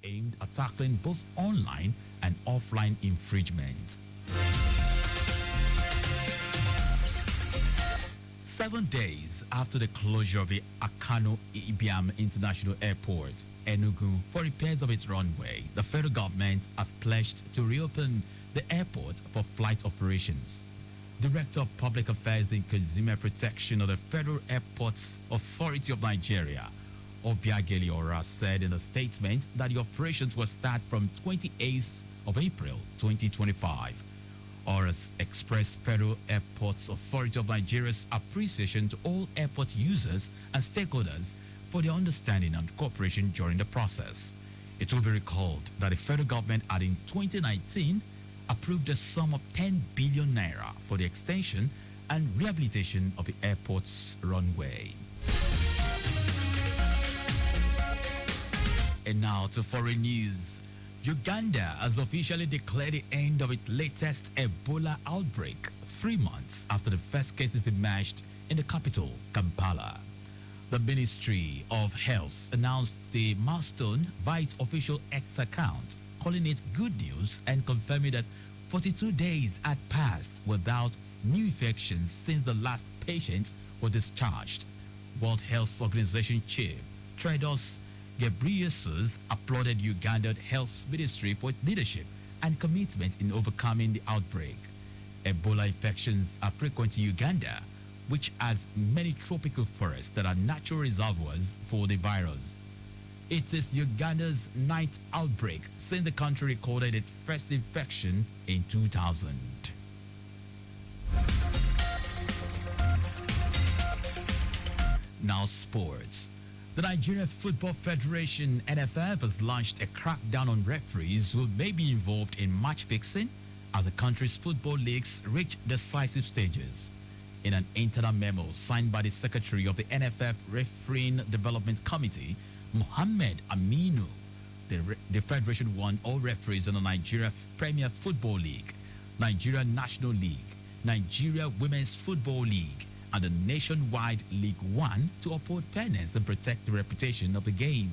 aimed at tackling both online and offline infringement. 7 days after the closure of the Akano Ibiam International Airport, Enugu, for repairs of its runway, the federal government has pledged to reopen the airport for flight operations. Director of Public Affairs and Consumer Protection of the Federal Airports Authority of Nigeria, Obiageli Ora, said in a statement that the operations will start from 28th of April 2025. Ora's expressed Federal Airports Authority of Nigeria's appreciation to all airport users and stakeholders for their understanding and cooperation during the process. It will be recalled that the federal government had in 2019 approved a sum of 10 billion naira for the extension and rehabilitation of the airport's runway. And now to foreign news. Uganda has officially declared the end of its latest Ebola outbreak 3 months after the first cases emerged in the capital, Kampala. The Ministry of Health announced the milestone via its official X account, calling it good news and confirming that 42 days had passed without new infections since the last patient was discharged. World Health Organization Chief Tedros Ghebreyesus applauded Ugandan Health Ministry for its leadership and commitment in overcoming the outbreak. Ebola infections are frequent in Uganda, which has many tropical forests that are natural reservoirs for the virus. It is Uganda's 9th outbreak since the country recorded its first infection in 2000. Now sports. The Nigeria Football Federation (NFF) has launched a crackdown on referees who may be involved in match fixing as the country's football leagues reach decisive stages. In an internal memo signed by the Secretary of the NFF Refereeing Development Committee, Mohammed Aminu, the Federation warned all referees in the Nigeria Premier Football League, Nigeria National League, Nigeria Women's Football League, and the nationwide League One to uphold fairness and protect the reputation of the game.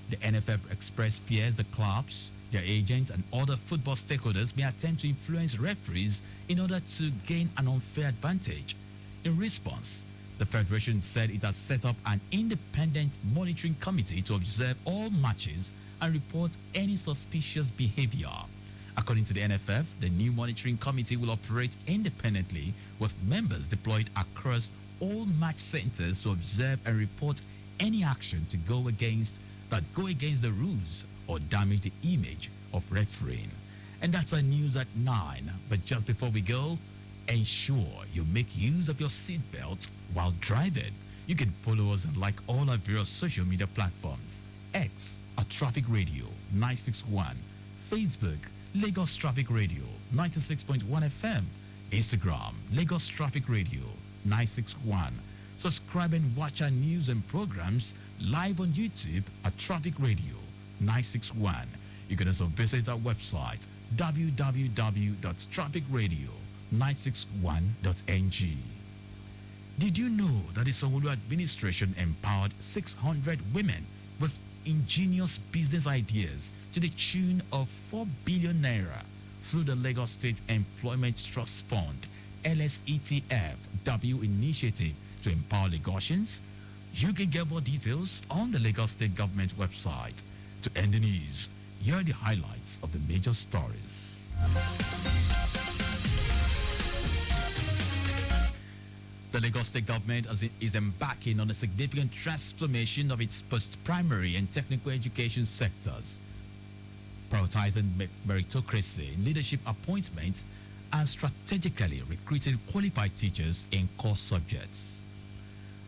The NFF expressed fears the clubs, their agents, and other football stakeholders may attempt to influence referees in order to gain an unfair advantage. In response, the Federation said it has set up an independent monitoring committee to observe all matches and report any suspicious behavior. According to the NFF, the new monitoring committee will operate independently with members deployed across all match centers to observe and report any action to go against the rules or damage the image of refereeing. And that's our news at 9. But just before we go, ensure you make use of your seatbelt while driving. You can follow us and like all our various social media platforms. X at Traffic Radio 961, Facebook Lagos Traffic Radio 96.1 FM, Instagram Lagos Traffic Radio 961. Subscribe and watch our news and programs live on YouTube at Traffic Radio 961. You can also visit our website www.trafficradio961.ng. Did you know that the Sanwo-Olu administration empowered 600 women with ingenious business ideas to the tune of 4 billion naira through the Lagos State Employment Trust Fund LSETF-W initiative to empower Lagosians? You can get more details on the Lagos State Government website. To end the news, here are the highlights of the major stories. The Lagos State Government is embarking on a significant transformation of its post-primary and technical education sectors, prioritizing meritocracy in leadership appointments and strategically recruiting qualified teachers in core subjects.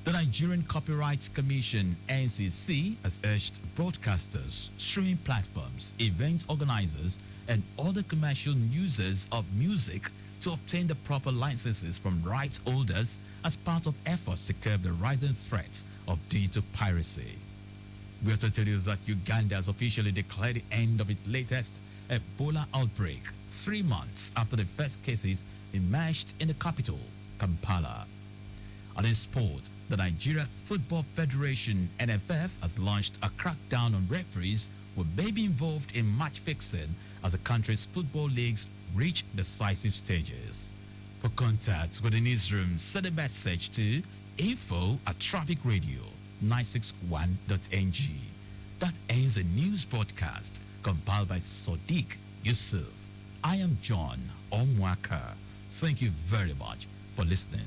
The Nigerian Copyright Commission (NCC) has urged broadcasters, streaming platforms, event organizers, and other commercial users of music to obtain the proper licenses from rights holders as part of efforts to curb the rising threats of digital piracy. We also tell you that Uganda has officially declared the end of its latest Ebola outbreak 3 months after the first cases emerged in the capital, Kampala. And in sport, the Nigeria Football Federation (NFF) has launched a crackdown on referees who may be involved in match fixing as the country's football leagues reach decisive stages. For contact with the newsroom, send a message to info@trafficradio961.ng. That ends a news broadcast compiled by Sadiq Yusuf. I am John Omoaka. Thank you very much for listening.